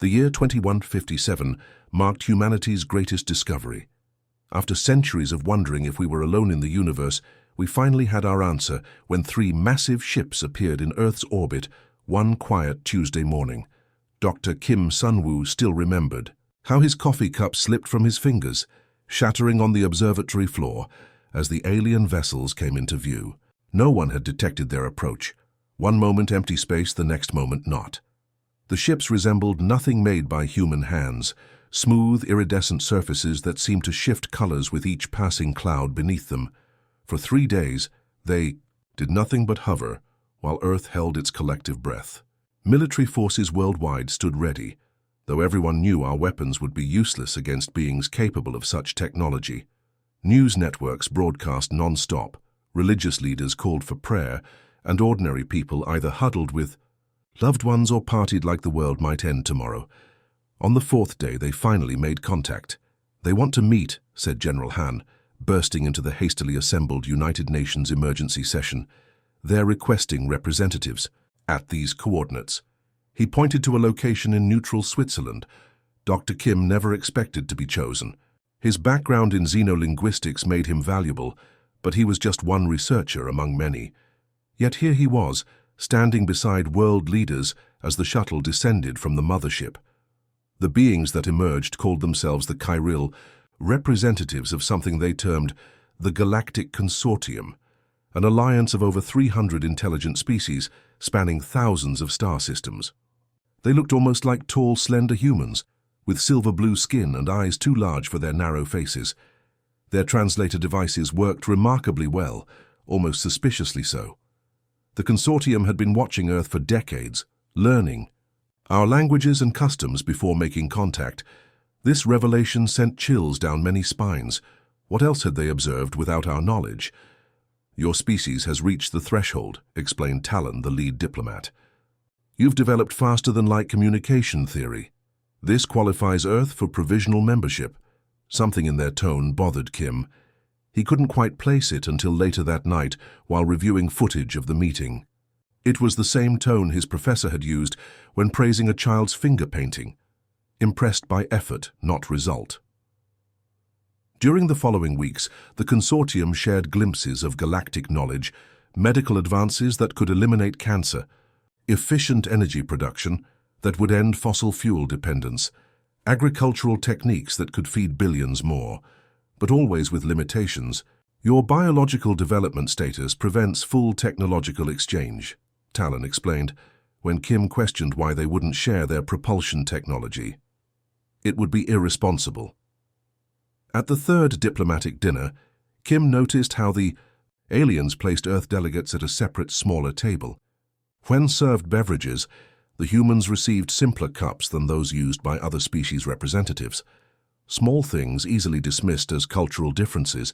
The year 2157 marked humanity's greatest discovery. After centuries of wondering if we were alone in the universe, we finally had our answer when 3 massive ships appeared in Earth's orbit one quiet Tuesday morning. Dr. Kim Sun-woo still remembered how his coffee cup slipped from his fingers, shattering on the observatory floor as the alien vessels came into view. No one had detected their approach. One moment empty space, the next moment not. The ships resembled nothing made by human hands, smooth, iridescent surfaces that seemed to shift colors with each passing cloud beneath them. For 3 days, they did nothing but hover, while Earth held its collective breath. Military forces worldwide stood ready, though everyone knew our weapons would be useless against beings capable of such technology. News networks broadcast non-stop, religious leaders called for prayer, and ordinary people either huddled with loved ones or partied like the world might end tomorrow. On the 4th day, they finally made contact. "They want to meet," said General Han, bursting into the hastily assembled United Nations emergency session. "They're requesting representatives at these coordinates." He pointed to a location in neutral Switzerland. Dr. Kim never expected to be chosen. His background in xenolinguistics made him valuable, but he was just one researcher among many. Yet here he was, standing beside world leaders as the shuttle descended from the mothership. The beings that emerged called themselves the Kyril, representatives of something they termed the Galactic Consortium, an alliance of over 300 intelligent species spanning thousands of star systems. They looked almost like tall, slender humans, with silver-blue skin and eyes too large for their narrow faces. Their translator devices worked remarkably well, almost suspiciously so. The consortium had been watching Earth for decades, learning our languages and customs before making contact. This revelation sent chills down many spines. What else had they observed without our knowledge? "Your species has reached the threshold," explained Talon, the lead diplomat. "You've developed faster-than-light communication theory. This qualifies Earth for provisional membership." Something in their tone bothered Kim. He couldn't quite place it until later that night while reviewing footage of the meeting. It was the same tone his professor had used when praising a child's finger painting, impressed by effort, not result. During the following weeks, the consortium shared glimpses of galactic knowledge, medical advances that could eliminate cancer, efficient energy production that would end fossil fuel dependence, agricultural techniques that could feed billions more, but always with limitations. "Your biological development status prevents full technological exchange," Talon explained, when Kim questioned why they wouldn't share their propulsion technology. "It would be irresponsible." At the 3rd diplomatic dinner, Kim noticed how the aliens placed Earth delegates at a separate, smaller table. When served beverages, the humans received simpler cups than those used by other species representatives. Small things easily dismissed as cultural differences,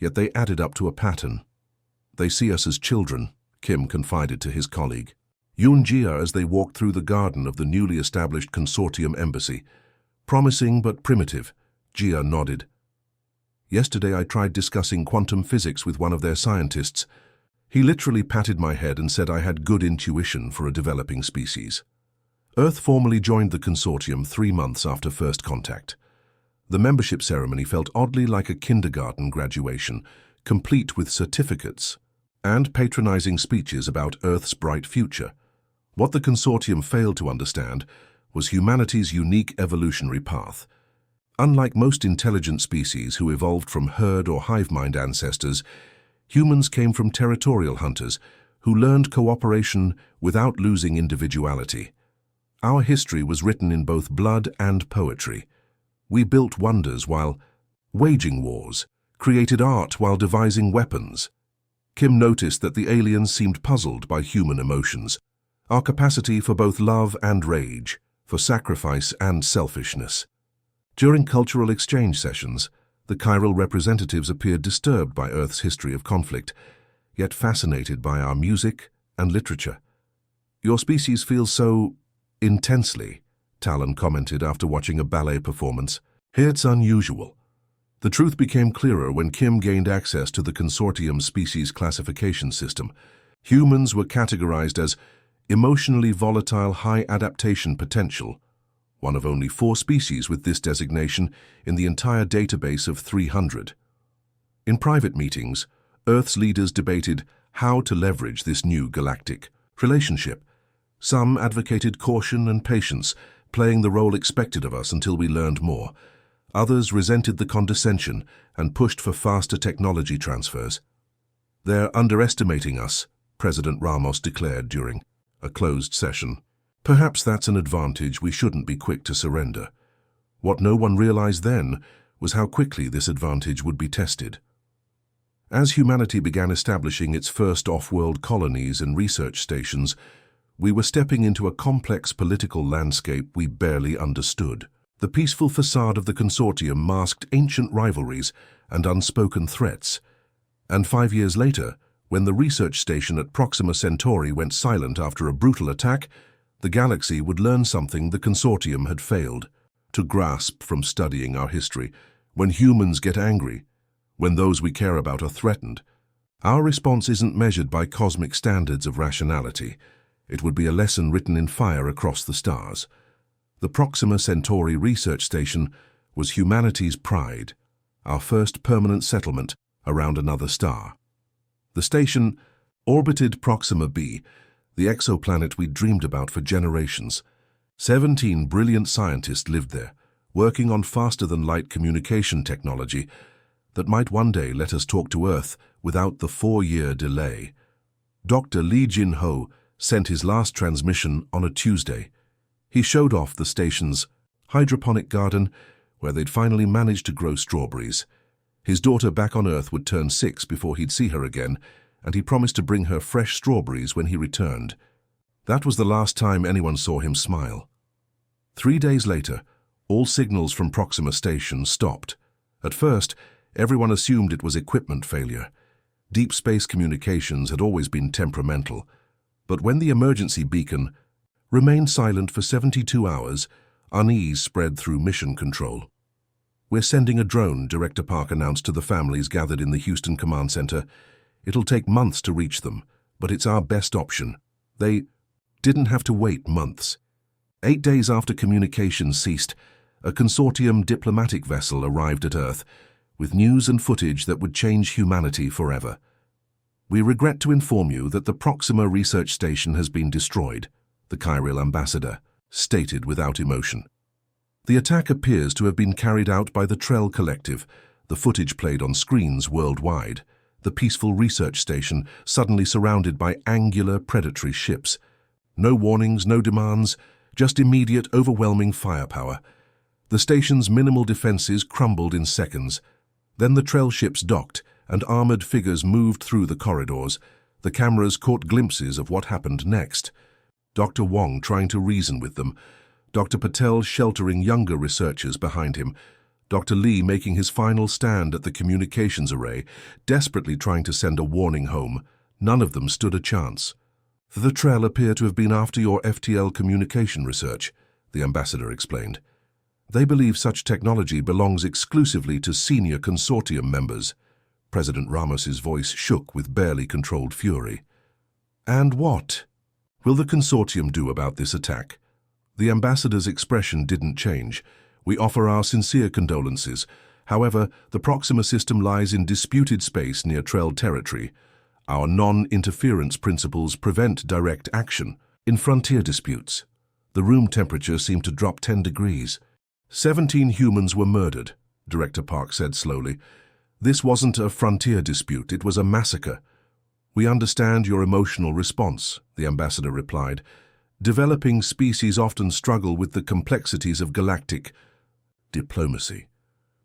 yet they added up to a pattern. "They see us as children," Kim confided to his colleague. Yoon Jia as they walked through the garden of the newly established consortium embassy. "Promising but primitive," Jia nodded. "Yesterday I tried discussing quantum physics with one of their scientists. He literally patted my head and said I had good intuition for a developing species." Earth formally joined the consortium 3 months after first contact. The membership ceremony felt oddly like a kindergarten graduation, complete with certificates and patronizing speeches about Earth's bright future. What the consortium failed to understand was humanity's unique evolutionary path. Unlike most intelligent species who evolved from herd or hive mind ancestors, humans came from territorial hunters who learned cooperation without losing individuality. Our history was written in both blood and poetry. We built wonders while waging wars, created art while devising weapons. Kim noticed that the aliens seemed puzzled by human emotions, our capacity for both love and rage, for sacrifice and selfishness. During cultural exchange sessions, the chiral representatives appeared disturbed by Earth's history of conflict, yet fascinated by our music and literature. "Your species feels so intensely," Talon commented after watching a ballet performance. "It's unusual." The truth became clearer when Kim gained access to the consortium's species classification system. Humans were categorized as emotionally volatile, high adaptation potential, one of only 4 species with this designation in the entire database of 300. In private meetings, Earth's leaders debated how to leverage this new galactic relationship. Some advocated caution and patience, playing the role expected of us until we learned more. Others resented the condescension and pushed for faster technology transfers. "They're underestimating us," President Ramos declared during a closed session. Perhaps that's an advantage we shouldn't be quick to surrender. What no one realized then was how quickly this advantage would be tested. As humanity began establishing its first off-world colonies and research stations, we were stepping into a complex political landscape we barely understood. The peaceful facade of the consortium masked ancient rivalries and unspoken threats. And 5 years later, when the research station at Proxima Centauri went silent after a brutal attack, the galaxy would learn something the consortium had failed to grasp from studying our history. When humans get angry, when those we care about are threatened, our response isn't measured by cosmic standards of rationality. It would be a lesson written in fire across the stars. The Proxima Centauri research station was humanity's pride, our first permanent settlement around another star. The station orbited Proxima b, the exoplanet we'd dreamed about for generations. 17 brilliant scientists lived there, working on faster-than-light communication technology that might one day let us talk to Earth without the 4-year delay. Dr. Li Jin-ho sent his last transmission on a Tuesday. He showed off the station's hydroponic garden where they'd finally managed to grow strawberries. His daughter back on Earth would turn 6 before he'd see her again, and he promised to bring her fresh strawberries when he returned. That was the last time anyone saw him smile. 3 days later, all signals from Proxima Station stopped. At first, everyone assumed it was equipment failure. Deep space communications had always been temperamental. But when the emergency beacon remained silent for 72 hours, unease spread through mission control. "We're sending a drone," Director Park announced to the families gathered in the Houston Command Center. "It'll take months to reach them, but it's our best option." They didn't have to wait months. 8 days after communications ceased, a consortium diplomatic vessel arrived at Earth with news and footage that would change humanity forever. "We regret to inform you that the Proxima research station has been destroyed," the Chiral ambassador stated without emotion. The attack appears to have been carried out by the Trell Collective. The footage played on screens worldwide. The peaceful research station suddenly surrounded by angular predatory ships. No warnings, no demands, just immediate, overwhelming firepower. The station's minimal defenses crumbled in seconds. Then the Trell ships docked, and armored figures moved through the corridors. The cameras caught glimpses of what happened next. Dr. Wong trying to reason with them, Dr. Patel sheltering younger researchers behind him, Dr. Lee making his final stand at the communications array, desperately trying to send a warning home. None of them stood a chance. "The Trell appear to have been after your FTL communication research," the ambassador explained. "They believe such technology belongs exclusively to senior consortium members." President Ramos's voice shook with barely controlled fury. "And what will the consortium do about this attack?" The ambassador's expression didn't change. "We offer our sincere condolences. However, the Proxima system lies in disputed space near Trell territory. Our non-interference principles prevent direct action in frontier disputes." The room temperature seemed to drop 10 degrees. 17 humans were murdered, Director Park said slowly. "This wasn't a frontier dispute, it was a massacre." "We understand your emotional response," the ambassador replied. "Developing species often struggle with the complexities of galactic diplomacy.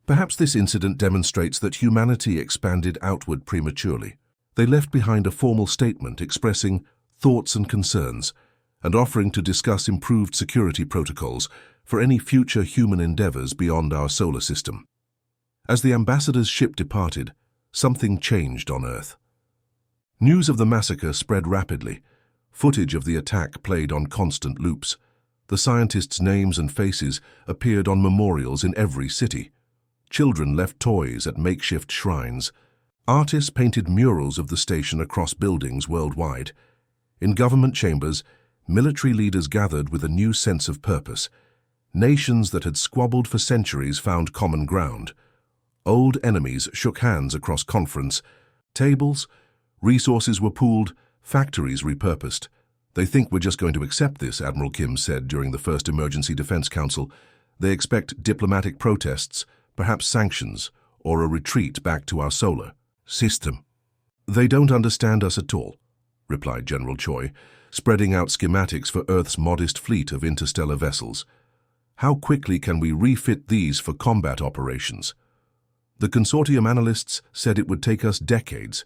Perhaps this incident demonstrates that humanity expanded outward prematurely. They left behind a formal statement expressing thoughts and concerns and offering to discuss improved security protocols for any future human endeavors beyond our solar system." As the ambassador's ship departed, something changed on Earth. News of the massacre spread rapidly. Footage of the attack played on constant loops. The scientists' names and faces appeared on memorials in every city. Children left toys at makeshift shrines. Artists painted murals of the station across buildings worldwide. In government chambers, military leaders gathered with a new sense of purpose. Nations that had squabbled for centuries found common ground. Old enemies shook hands across conference tables, resources were pooled, factories repurposed. "They think we're just going to accept this," Admiral Kim said during the first Emergency Defense Council. "They expect diplomatic protests, perhaps sanctions, or a retreat back to our solar system." "They don't understand us at all," replied General Choi, spreading out schematics for Earth's modest fleet of interstellar vessels. "How quickly can we refit these for combat operations?" The consortium analysts said it would take us decades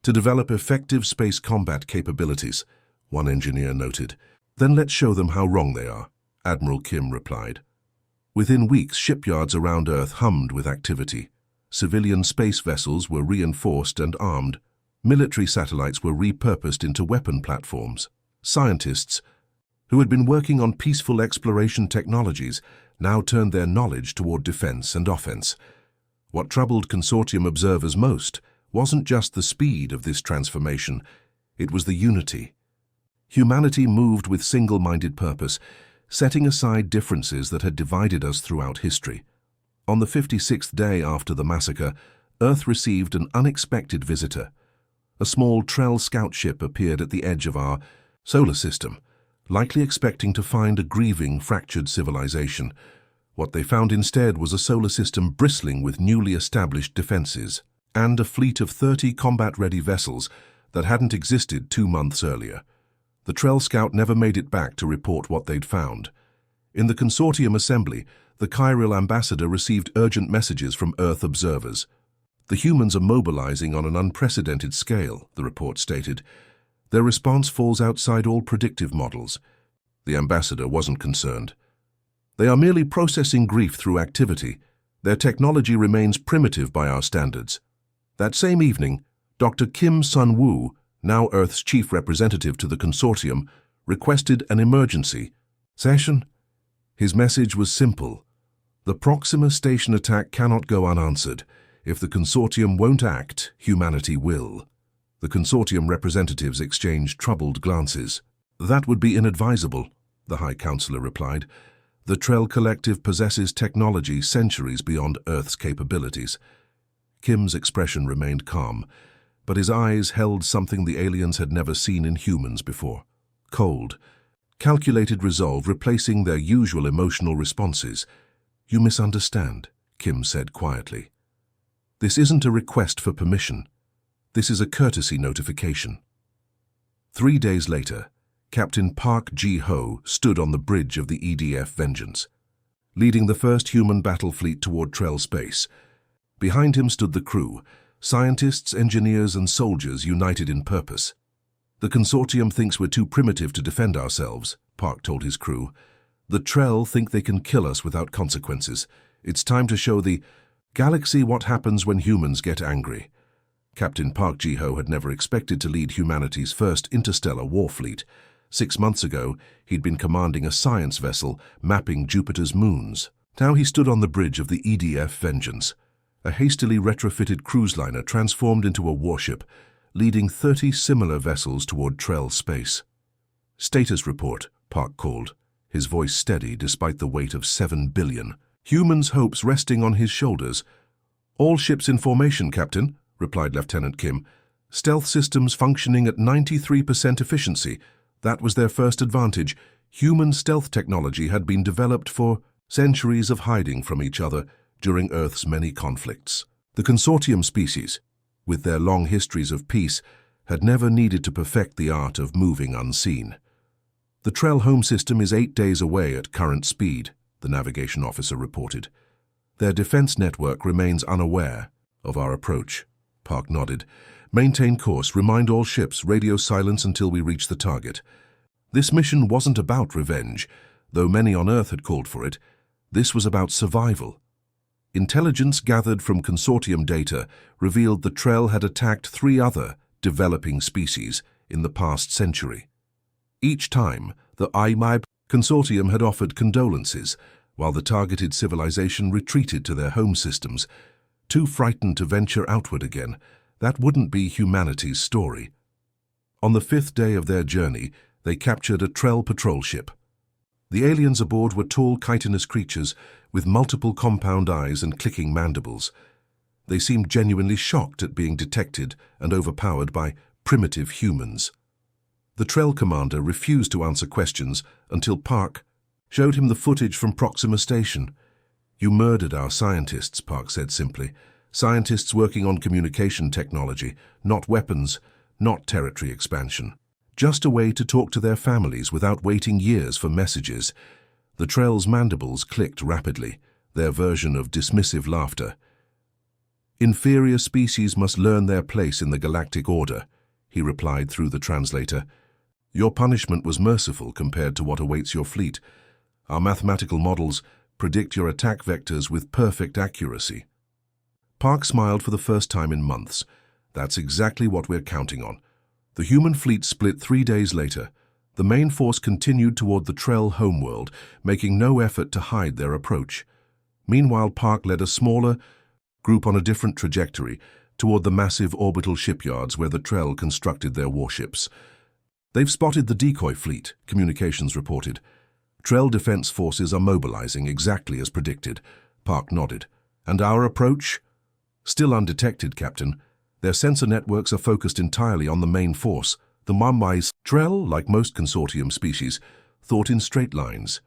to develop effective space combat capabilities, one engineer noted. "Then let's show them how wrong they are," Admiral Kim replied. Within weeks, shipyards around Earth hummed with activity. Civilian space vessels were reinforced and armed. Military satellites were repurposed into weapon platforms. Scientists, who had been working on peaceful exploration technologies, now turned their knowledge toward defense and offense. What troubled consortium observers most wasn't just the speed of this transformation, it was the unity. Humanity moved with single-minded purpose, setting aside differences that had divided us throughout history. On the 56th day after the massacre, Earth received an unexpected visitor. A small Trell scout ship appeared at the edge of our solar system, likely expecting to find a grieving, fractured civilization. What they found instead was a solar system bristling with newly established defenses and a fleet of 30 combat-ready vessels that hadn't existed 2 months earlier. The Trell scout never made it back to report what they'd found. In the consortium assembly, the Chiral ambassador received urgent messages from Earth observers. "The humans are mobilizing on an unprecedented scale," the report stated. "Their response falls outside all predictive models." The ambassador wasn't concerned. "They are merely processing grief through activity. Their technology remains primitive by our standards." That same evening, Dr. Kim Sun-woo, now Earth's chief representative to the consortium, requested an emergency session. His message was simple. The Proxima Station attack cannot go unanswered. If the consortium won't act, humanity will. The consortium representatives exchanged troubled glances. "That would be inadvisable," the High Counselor replied. "The Trell Collective possesses technology centuries beyond Earth's capabilities." Kim's expression remained calm, but his eyes held something the aliens had never seen in humans before. Cold, calculated resolve replacing their usual emotional responses. "You misunderstand," Kim said quietly. "This isn't a request for permission. This is a courtesy notification." 3 days later, Captain Park Ji-ho stood on the bridge of the EDF Vengeance, leading the first human battle fleet toward Trell space. Behind him stood the crew, scientists, engineers, and soldiers united in purpose. "The consortium thinks we're too primitive to defend ourselves," Park told his crew. "The Trell think they can kill us without consequences. It's time to show the galaxy what happens when humans get angry." Captain Park Ji-ho had never expected to lead humanity's first interstellar war fleet. 6 months ago, he'd been commanding a science vessel mapping Jupiter's moons. Now he stood on the bridge of the EDF Vengeance, a hastily retrofitted cruise liner transformed into a warship, leading 30 similar vessels toward Trell space. "Status report," Park called, his voice steady despite the weight of 7 billion. Humans' hopes resting on his shoulders. "All ships in formation, Captain," replied Lieutenant Kim. "Stealth systems functioning at 93% efficiency. That was their first advantage. Human stealth technology had been developed for centuries of hiding from each other during Earth's many conflicts. The consortium species, with their long histories of peace, had never needed to perfect the art of moving unseen. The Trell home system is 8 days away at current speed," the navigation officer reported. "Their defense network remains unaware of our approach." Park nodded. "Maintain course, remind all ships, radio silence until we reach the target." This mission wasn't about revenge, though many on Earth had called for it. This was about survival. Intelligence gathered from consortium data revealed the Trell had attacked 3 other developing species in the past century. Each time, the Hive consortium had offered condolences, while the targeted civilization retreated to their home systems, too frightened to venture outward again. That wouldn't be humanity's story. On the 5th day of their journey, they captured a Trell patrol ship. The aliens aboard were tall, chitinous creatures with multiple compound eyes and clicking mandibles. They seemed genuinely shocked at being detected and overpowered by primitive humans. The Trell commander refused to answer questions until Park showed him the footage from Proxima Station. "You murdered our scientists," Park said simply. "Scientists working on communication technology, not weapons, not territory expansion. Just a way to talk to their families without waiting years for messages." The Trell's mandibles clicked rapidly, their version of dismissive laughter. "Inferior species must learn their place in the galactic order," he replied through the translator. "Your punishment was merciful compared to what awaits your fleet. Our mathematical models predict your attack vectors with perfect accuracy." Park smiled for the first time in months. "That's exactly what we're counting on." The human fleet split 3 days later. The main force continued toward the Trell homeworld, making no effort to hide their approach. Meanwhile, Park led a smaller group on a different trajectory toward the massive orbital shipyards where the Trell constructed their warships. "They've spotted the decoy fleet," communications reported. "Trell defense forces are mobilizing exactly as predicted." Park nodded. "And our approach?" "Still undetected, Captain. Their sensor networks are focused entirely on the main force. The Mumbai's Trell, like most consortium species, thought in straight lines.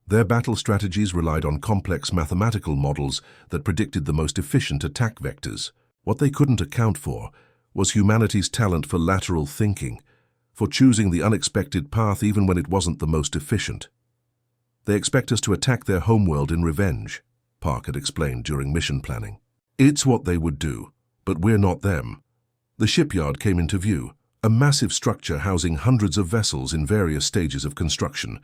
Their battle strategies relied on complex mathematical models that predicted the most efficient attack vectors. What they couldn't account for was humanity's talent for lateral thinking, for choosing the unexpected path even when it wasn't the most efficient. "They expect us to attack their homeworld in revenge," Park had explained during mission planning. "It's what they would do, but we're not them." The shipyard came into view, a massive structure housing hundreds of vessels in various stages of construction.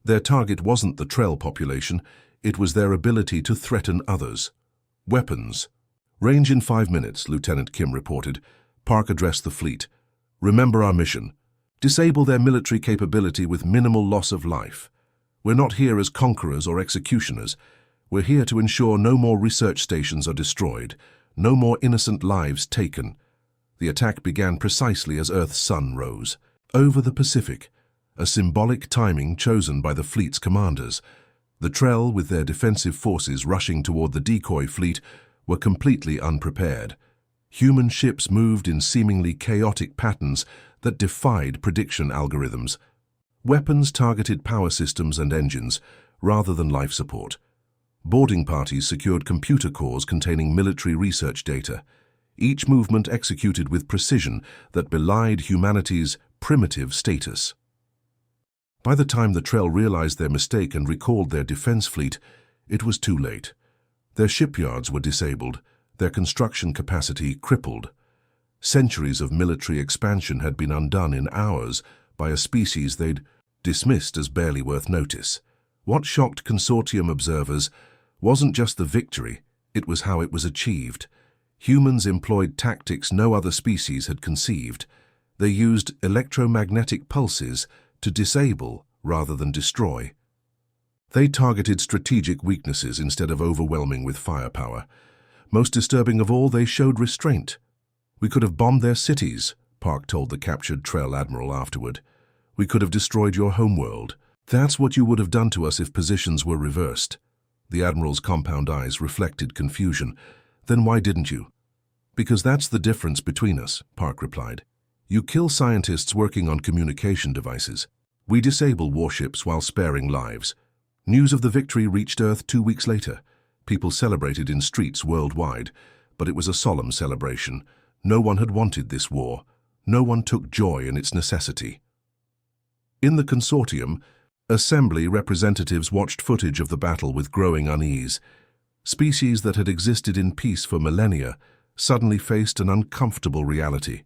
Their target wasn't the Trell population, it was their ability to threaten others. "Weapons. Range in 5 minutes, Lieutenant Kim reported. Park addressed the fleet. "Remember our mission. Disable their military capability with minimal loss of life. We're not here as conquerors or executioners. We're here to ensure no more research stations are destroyed, no more innocent lives taken." The attack began precisely as Earth's sun rose. Over the Pacific, a symbolic timing chosen by the fleet's commanders. The Trell, with their defensive forces rushing toward the decoy fleet, were completely unprepared. Human ships moved in seemingly chaotic patterns that defied prediction algorithms. Weapons targeted power systems and engines, rather than life support. Boarding parties secured computer cores containing military research data, each movement executed with precision that belied humanity's primitive status. By the time the Trell realized their mistake and recalled their defense fleet, it was too late. Their shipyards were disabled, their construction capacity crippled. Centuries of military expansion had been undone in hours by a species they'd dismissed as barely worth notice. What shocked consortium observers wasn't just the victory, it was how it was achieved. Humans employed tactics no other species had conceived. They used electromagnetic pulses to disable rather than destroy. They targeted strategic weaknesses instead of overwhelming with firepower. Most disturbing of all, they showed restraint. "We could have bombed their cities," Park told the captured Trell admiral afterward. "We could have destroyed your homeworld. That's what you would have done to us if positions were reversed." The admiral's compound eyes reflected confusion. "Then why didn't you?" "Because that's the difference between us," Park replied. "You kill scientists working on communication devices. We disable warships while sparing lives." News of the victory reached Earth 2 weeks later. People celebrated in streets worldwide, but it was a solemn celebration. No one had wanted this war. No one took joy in its necessity. In the consortium, assembly representatives watched footage of the battle with growing unease. Species that had existed in peace for millennia suddenly faced an uncomfortable reality.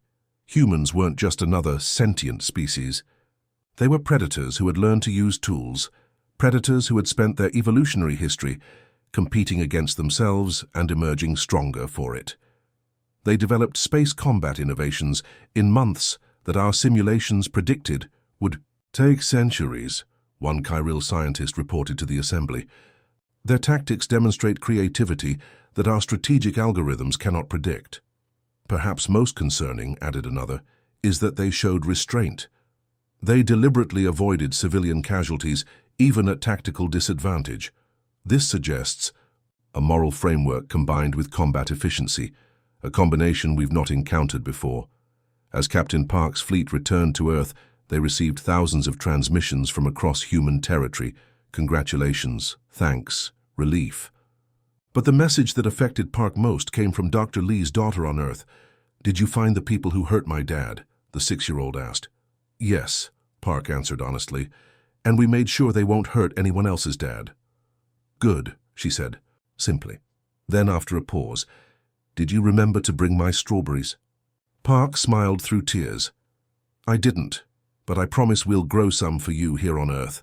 Humans weren't just another sentient species. They were predators who had learned to use tools, predators who had spent their evolutionary history competing against themselves and emerging stronger for it. They developed space combat innovations in months that our simulations predicted would take centuries, one Kyril scientist reported to the assembly. Their tactics demonstrate creativity that our strategic algorithms cannot predict. Perhaps most concerning, added another, is that they showed restraint. They deliberately avoided civilian casualties even at tactical disadvantage. This suggests a moral framework combined with combat efficiency, a combination we've not encountered before. As Captain Park's fleet returned to Earth, they received thousands of transmissions from across human territory. Congratulations, thanks, relief. But the message that affected Park most came from Dr. Lee's daughter on Earth. "Did you find the people who hurt my dad?" the 6-year-old asked. "Yes," Park answered honestly, "and we made sure they won't hurt anyone else's dad." "Good," she said, simply. Then, after a pause, "Did you remember to bring my strawberries?" Park smiled through tears. "I didn't, but I promise we'll grow some for you here on Earth."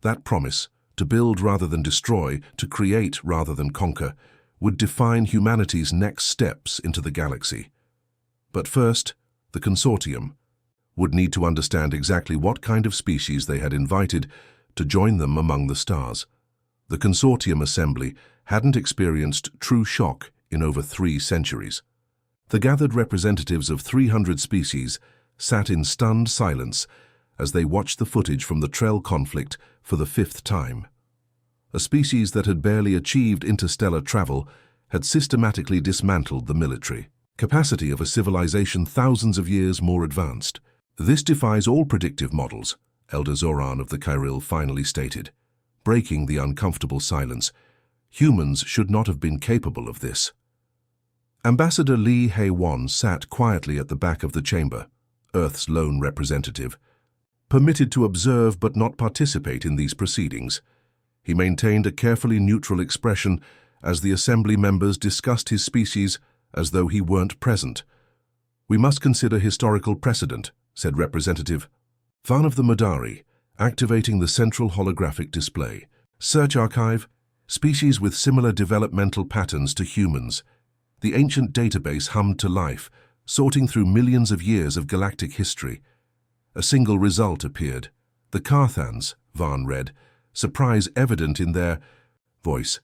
That promise, to build rather than destroy, to create rather than conquer, would define humanity's next steps into the galaxy. But first, the consortium would need to understand exactly what kind of species they had invited to join them among the stars. The consortium assembly hadn't experienced true shock in over 3 centuries. The gathered representatives of 300 species sat in stunned silence as they watched the footage from the Trell conflict for the 5th time. A species that had barely achieved interstellar travel had systematically dismantled the military capacity of a civilization thousands of years more advanced. "This defies all predictive models," Elder Zoran of the Kyril finally stated, breaking the uncomfortable silence. "Humans should not have been capable of this." Ambassador Li Hei-Wan sat quietly at the back of the chamber, Earth's lone representative, permitted to observe but not participate in these proceedings. He maintained a carefully neutral expression as the assembly members discussed his species as though he weren't present. "We must consider historical precedent," said Representative Van of the Madari, activating the central holographic display. "Search archive, species with similar developmental patterns to humans." The ancient database hummed to life, sorting through millions of years of galactic history. A single result appeared. "The Carthans," Van read, surprise evident in their voice.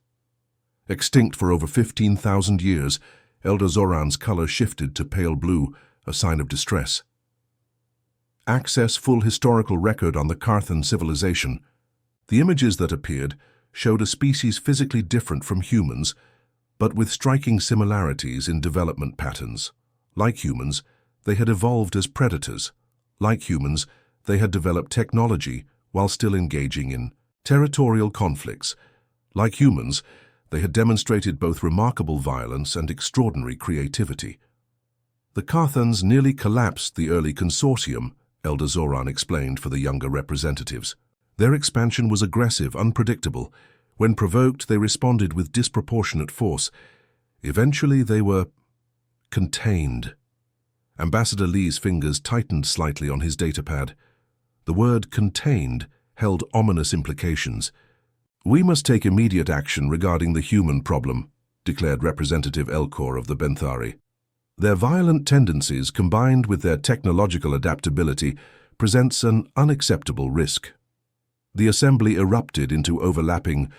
"Extinct for over 15,000 years, Elder Zoran's color shifted to pale blue, a sign of distress. "Access full historical record on the Carthan civilization." The images that appeared showed a species physically different from humans, but with striking similarities in development patterns. Like humans, they had evolved as predators. Like humans, they had developed technology while still engaging in territorial conflicts. Like humans, they had demonstrated both remarkable violence and extraordinary creativity. "The Carthans nearly collapsed the early consortium," Elder Zoran explained for the younger representatives. "Their expansion was aggressive, unpredictable. When provoked, they responded with disproportionate force. Eventually, they were contained." Ambassador Lee's fingers tightened slightly on his datapad. The word "contained" held ominous implications. "We must take immediate action regarding the human problem," declared Representative Elcor of the Benthari. "Their violent tendencies, combined with their technological adaptability, presents an unacceptable risk." The assembly erupted into overlapping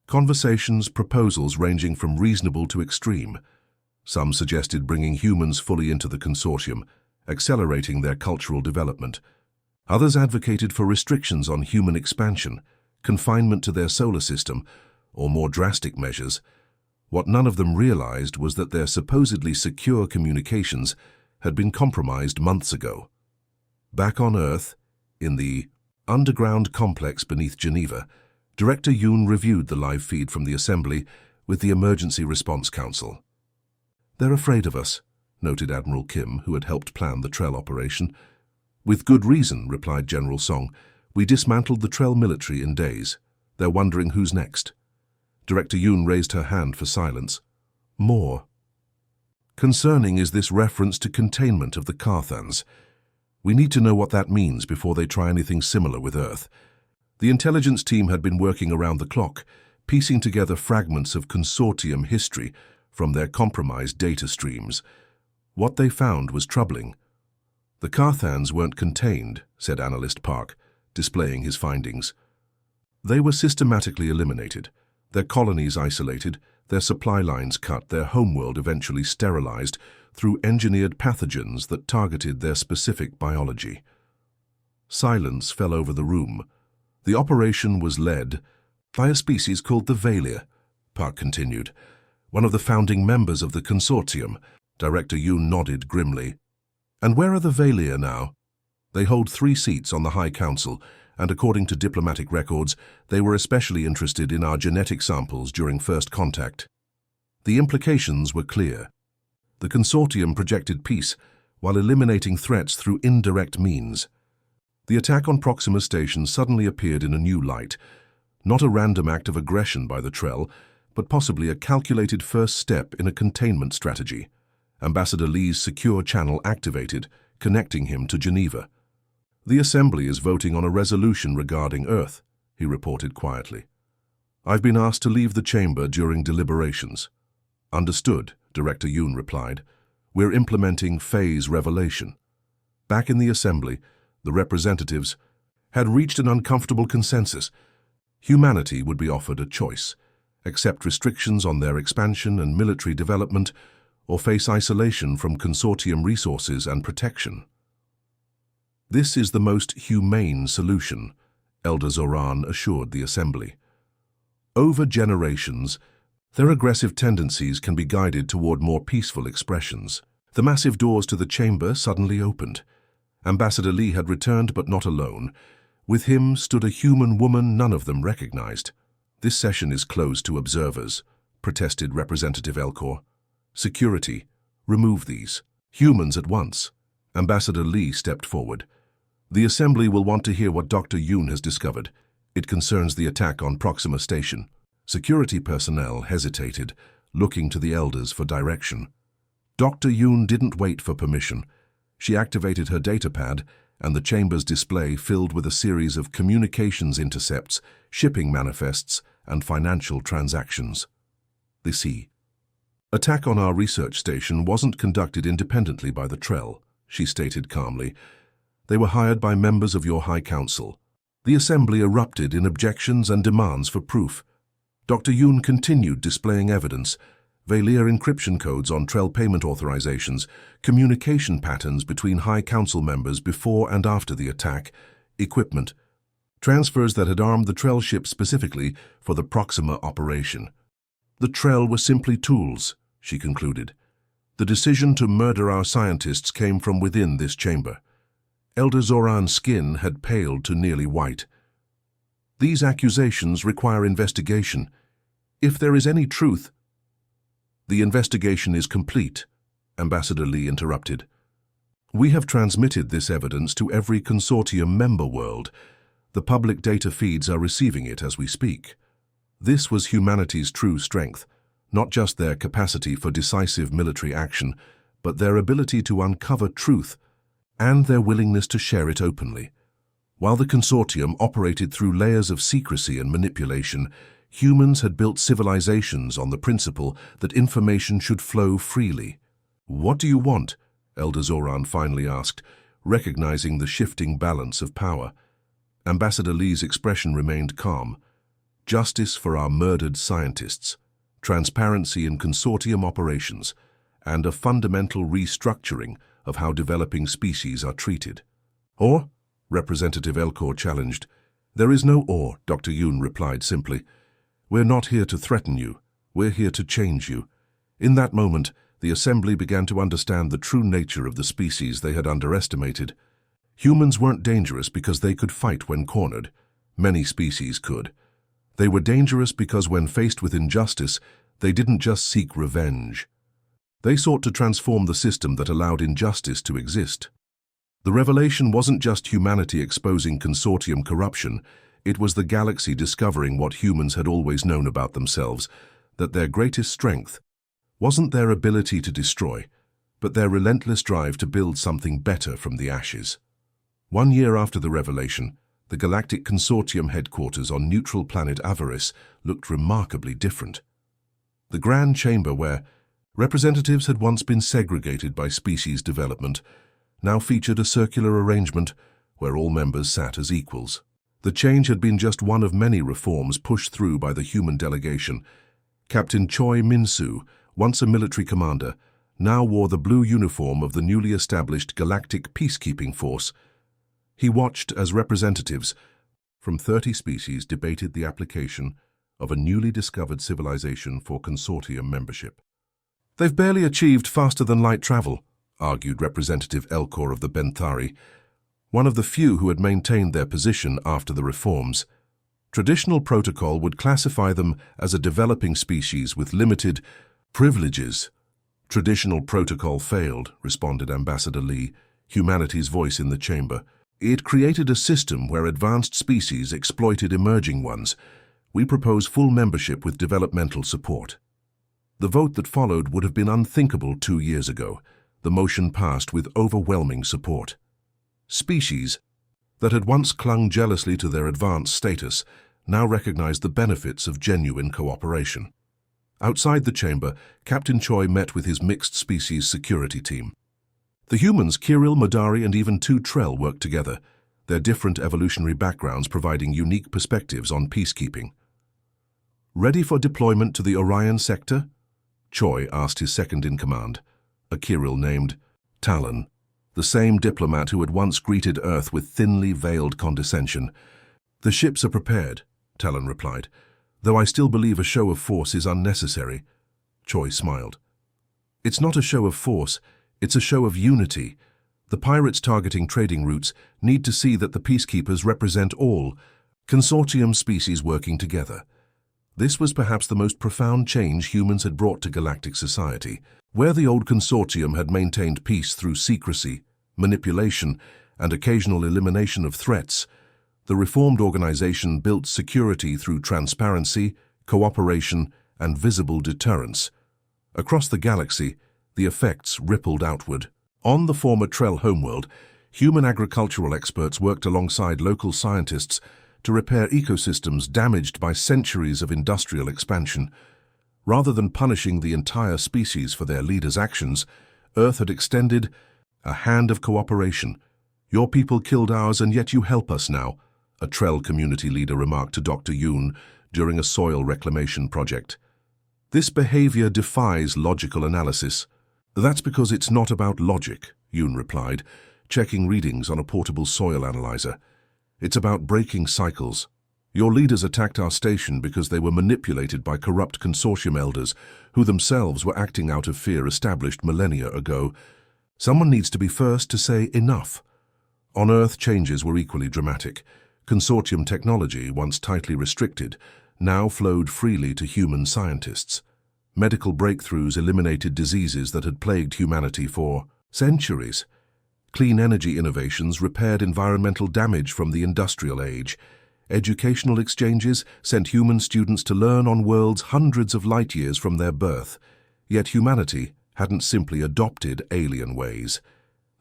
conversations, proposals ranging from reasonable to extreme. Some suggested bringing humans fully into the consortium, accelerating their cultural development. Others advocated for restrictions on human expansion, confinement to their solar system, or more drastic measures. What none of them realized was that their supposedly secure communications had been compromised months ago. Back on Earth, in the underground complex beneath Geneva, Director Yoon reviewed the live feed from the Assembly with the Emergency Response Council. "They're afraid of us," noted Admiral Kim, who had helped plan the Trell operation. "With good reason," replied General Song. "We dismantled the Trell military in days. They're wondering who's next." Director Yoon raised her hand for silence. "More. Concerning is this reference to containment of the Carthans. We need to know what that means before they try anything similar with Earth." The intelligence team had been working around the clock, piecing together fragments of consortium history from their compromised data streams. What they found was troubling. "The Carthans weren't contained," said Analyst Park, displaying his findings. "They were systematically eliminated, their colonies isolated, their supply lines cut, their homeworld eventually sterilized through engineered pathogens that targeted their specific biology." Silence fell over the room. The operation was led by a species called the Valia, Park continued, one of the founding members of the consortium. Director Yoon nodded grimly. And where are the Valia now? They hold 3 seats on the High Council, and according to diplomatic records, they were especially interested in our genetic samples during first contact. The implications were clear. The consortium projected peace while eliminating threats through indirect means. The attack on Proxima Station suddenly appeared in a new light, not a random act of aggression by the Trell, but possibly a calculated first step in a containment strategy. Ambassador Lee's secure channel activated, connecting him to Geneva. The Assembly is voting on a resolution regarding Earth, he reported quietly. I've been asked to leave the chamber during deliberations. Understood, Director Yoon replied. We're implementing phase revelation. Back in the Assembly, the representatives had reached an uncomfortable consensus. Humanity would be offered a choice: accept restrictions on their expansion and military development, or face isolation from consortium resources and protection. This is the most humane solution, Elder Zoran assured the Assembly. Over generations, their aggressive tendencies can be guided toward more peaceful expressions. The massive doors to the chamber suddenly opened. Ambassador Lee had returned, but not alone. With him stood a human woman none of them recognized. This session is closed to observers, protested Representative Elcor. Security, remove these. Humans at once. Ambassador Lee stepped forward. The Assembly will want to hear what Dr. Yoon has discovered. It concerns the attack on Proxima Station. Security personnel hesitated, looking to the elders for direction. Dr. Yoon didn't wait for permission. She activated her datapad, and the chamber's display filled with a series of communications intercepts, shipping manifests, and financial transactions. The C. Attack on our research station wasn't conducted independently by the Trell, she stated calmly. They were hired by members of your High Council. The Assembly erupted in objections and demands for proof. Dr. Yoon continued displaying evidence: Valia encryption codes on Trell payment authorizations, communication patterns between High Council members before and after the attack, equipment, transfers that had armed the Trell ship specifically for the Proxima operation. The Trell were simply tools, she concluded. The decision to murder our scientists came from within this chamber. Elder Zoran's skin had paled to nearly white. These accusations require investigation. If there is any truth— The investigation is complete, Ambassador Lee interrupted. We have transmitted this evidence to every consortium member world. The public data feeds are receiving it as we speak. This was humanity's true strength, not just their capacity for decisive military action, but their ability to uncover truth and their willingness to share it openly. While the consortium operated through layers of secrecy and manipulation, humans had built civilizations on the principle that information should flow freely. What do you want? Elder Zoran finally asked, recognizing the shifting balance of power. Ambassador Lee's expression remained calm. Justice for our murdered scientists, transparency in consortium operations, and a fundamental restructuring of how developing species are treated. Or? Representative Elcor challenged. There is no or, Dr. Yoon replied simply. We're not here to threaten you. We're here to change you. In that moment, the Assembly began to understand the true nature of the species they had underestimated. Humans weren't dangerous because they could fight when cornered. Many species could. They were dangerous because when faced with injustice, they didn't just seek revenge. They sought to transform the system that allowed injustice to exist. The revelation wasn't just humanity exposing consortium corruption. It was the galaxy discovering what humans had always known about themselves, that their greatest strength wasn't their ability to destroy, but their relentless drive to build something better from the ashes. 1 year after the revelation, the Galactic Consortium headquarters on neutral planet Avaris looked remarkably different. The Grand Chamber, where representatives had once been segregated by species development, now featured a circular arrangement where all members sat as equals. The change had been just one of many reforms pushed through by the human delegation. Captain Choi Min-soo, once a military commander, now wore the blue uniform of the newly established Galactic Peacekeeping Force. He watched as representatives from 30 species debated the application of a newly discovered civilization for consortium membership. "They've barely achieved faster-than-light travel," argued Representative Elcor of the Benthari, one of the few who had maintained their position after the reforms. Traditional protocol would classify them as a developing species with limited privileges. "Traditional protocol failed," responded Ambassador Lee, humanity's voice in the chamber. "It created a system where advanced species exploited emerging ones. We propose full membership with developmental support." The vote that followed would have been unthinkable 2 years ago. The motion passed with overwhelming support. Species that had once clung jealously to their advanced status now recognized the benefits of genuine cooperation. Outside the chamber, Captain Choi met with his mixed species security team. The humans, Kirill, Madari, and even 2 Trell worked together, their different evolutionary backgrounds providing unique perspectives on peacekeeping. "Ready for deployment to the Orion sector?" Choi asked his second-in-command, a Kirill named Talon, the same diplomat who had once greeted Earth with thinly veiled condescension. "The ships are prepared," Talon replied, "though I still believe a show of force is unnecessary." Choi smiled. "It's not a show of force, it's a show of unity. The pirates targeting trading routes need to see that the peacekeepers represent all consortium species working together." This was perhaps the most profound change humans had brought to galactic society. Where the old consortium had maintained peace through secrecy, manipulation, and occasional elimination of threats, the reformed organization built security through transparency, cooperation, and visible deterrence. Across the galaxy, the effects rippled outward. On the former Trell homeworld, human agricultural experts worked alongside local scientists to repair ecosystems damaged by centuries of industrial expansion. Rather than punishing the entire species for their leaders' actions, Earth had extended a hand of cooperation. "Your people killed ours, and yet you help us now," a Trell community leader remarked to Dr. Yoon during a soil reclamation project. "This behavior defies logical analysis." "That's because it's not about logic," Yoon replied, checking readings on a portable soil analyzer. "It's about breaking cycles. Your leaders attacked our station because they were manipulated by corrupt consortium elders who themselves were acting out of fear established millennia ago. Someone needs to be first to say enough." On Earth, changes were equally dramatic. Consortium technology, once tightly restricted, now flowed freely to human scientists. Medical breakthroughs eliminated diseases that had plagued humanity for centuries. Clean energy innovations repaired environmental damage from the industrial age. Educational exchanges sent human students to learn on worlds hundreds of light years from their birth. Yet humanity hadn't simply adopted alien ways.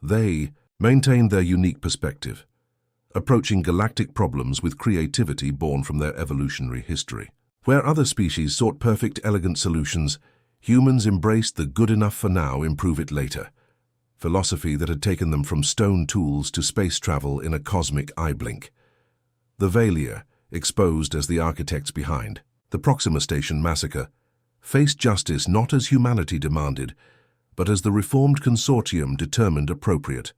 They maintained their unique perspective, approaching galactic problems with creativity born from their evolutionary history. Where other species sought perfect, elegant solutions, humans embraced the good enough for now, improve it later. Philosophy that had taken them from stone tools to space travel in a cosmic eye blink. The Valia, exposed as the architects behind the Proxima Station massacre, faced justice not as humanity demanded, but as the reformed consortium determined appropriate.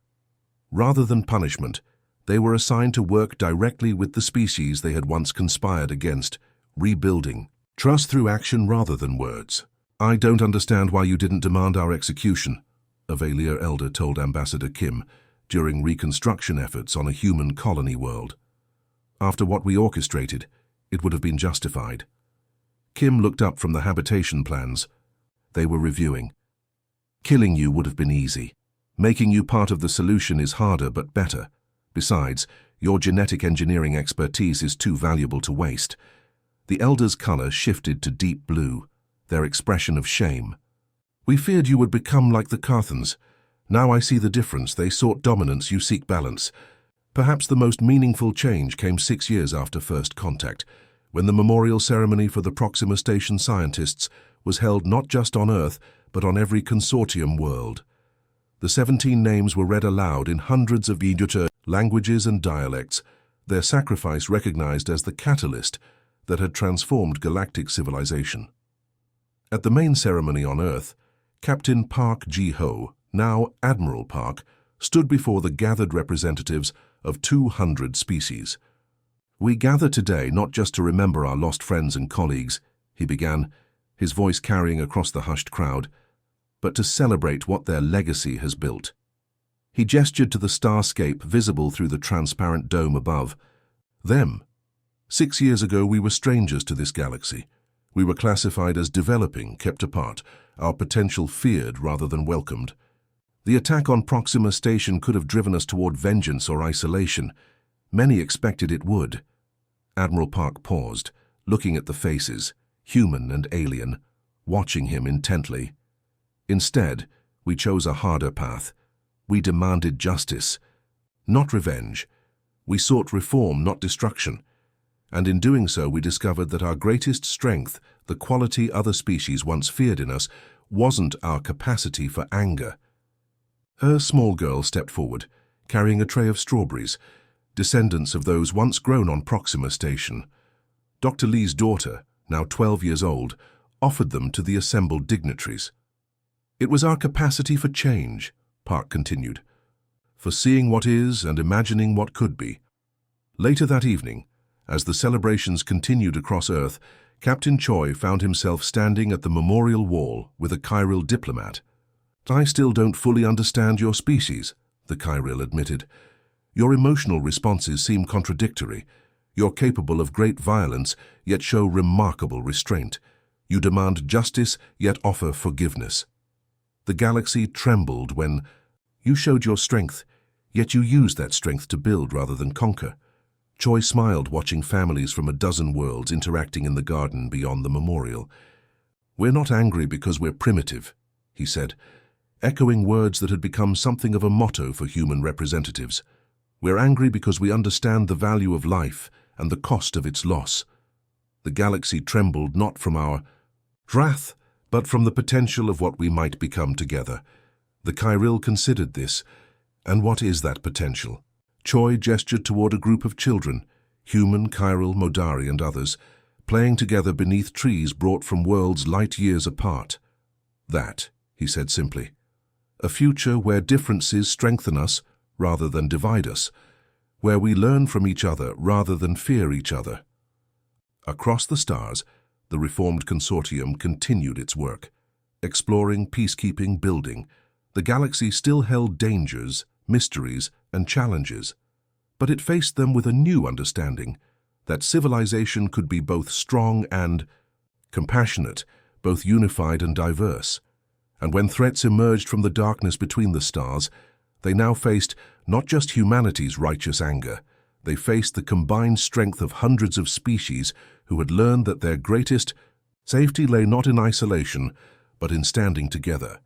Rather than punishment, they were assigned to work directly with the species they had once conspired against, rebuilding. Trust through action rather than words. "I don't understand why you didn't demand our execution," a Valia elder told Ambassador Kim during reconstruction efforts on a human colony world. "After what we orchestrated, it would have been justified." Kim looked up from the habitation plans they were reviewing. "Killing you would have been easy. Making you part of the solution is harder but better. Besides, your genetic engineering expertise is too valuable to waste." The elder's color shifted to deep blue, their expression of shame. "We feared you would become like the Carthans. Now I see the difference. They sought dominance, you seek balance." Perhaps the most meaningful change came 6 years after first contact, when the memorial ceremony for the Proxima Station scientists was held not just on Earth, but on every consortium world. The 17 names were read aloud in hundreds of Egyptian languages and dialects, their sacrifice recognized as the catalyst that had transformed galactic civilization. At the main ceremony on Earth, Captain Park Ji-ho, now Admiral Park, stood before the gathered representatives of 200 species. "We gather today not just to remember our lost friends and colleagues," he began, his voice carrying across the hushed crowd, "but to celebrate what their legacy has built." He gestured to the starscape visible through the transparent dome above. "Them. 6 years ago we were strangers to this galaxy. We were classified as developing, kept apart, our potential feared rather than welcomed. The attack on Proxima Station could have driven us toward vengeance or isolation. Many expected it would." Admiral Park paused, looking at the faces, human and alien, watching him intently. "Instead, we chose a harder path. We demanded justice, not revenge. We sought reform, not destruction. And in doing so, we discovered that our greatest strength, the quality other species once feared in us, wasn't our capacity for anger." A small girl stepped forward, carrying a tray of strawberries, descendants of those once grown on Proxima Station. Dr. Lee's daughter, now 12 years old, offered them to the assembled dignitaries. "It was our capacity for change," Park continued, "for seeing what is and imagining what could be." Later that evening, as the celebrations continued across Earth, Captain Choi found himself standing at the memorial wall with a Chiral diplomat. "I still don't fully understand your species," the Chiral admitted. "Your emotional responses seem contradictory. You're capable of great violence, yet show remarkable restraint. You demand justice, yet offer forgiveness. The galaxy trembled when you showed your strength, yet you used that strength to build rather than conquer." Choi smiled, watching families from a dozen worlds interacting in the garden beyond the memorial. "We're not angry because we're primitive," he said, echoing words that had become something of a motto for human representatives. "We're angry because we understand the value of life and the cost of its loss. The galaxy trembled not from our wrath, but from the potential of what we might become together." The Chiral considered this. "And what is that potential?" Choi gestured toward a group of children, human, Chiral, Modari, and others, playing together beneath trees brought from worlds light years apart. "That," he said simply. "A future where differences strengthen us rather than divide us, where we learn from each other rather than fear each other." Across the stars, the Reformed Consortium continued its work. Exploring, peacekeeping, building, the galaxy still held dangers, mysteries, and challenges, but it faced them with a new understanding that civilization could be both strong and compassionate, both unified and diverse. And when threats emerged from the darkness between the stars, they now faced not just humanity's righteous anger, they faced the combined strength of hundreds of species who had learned that their greatest safety lay not in isolation, but in standing together.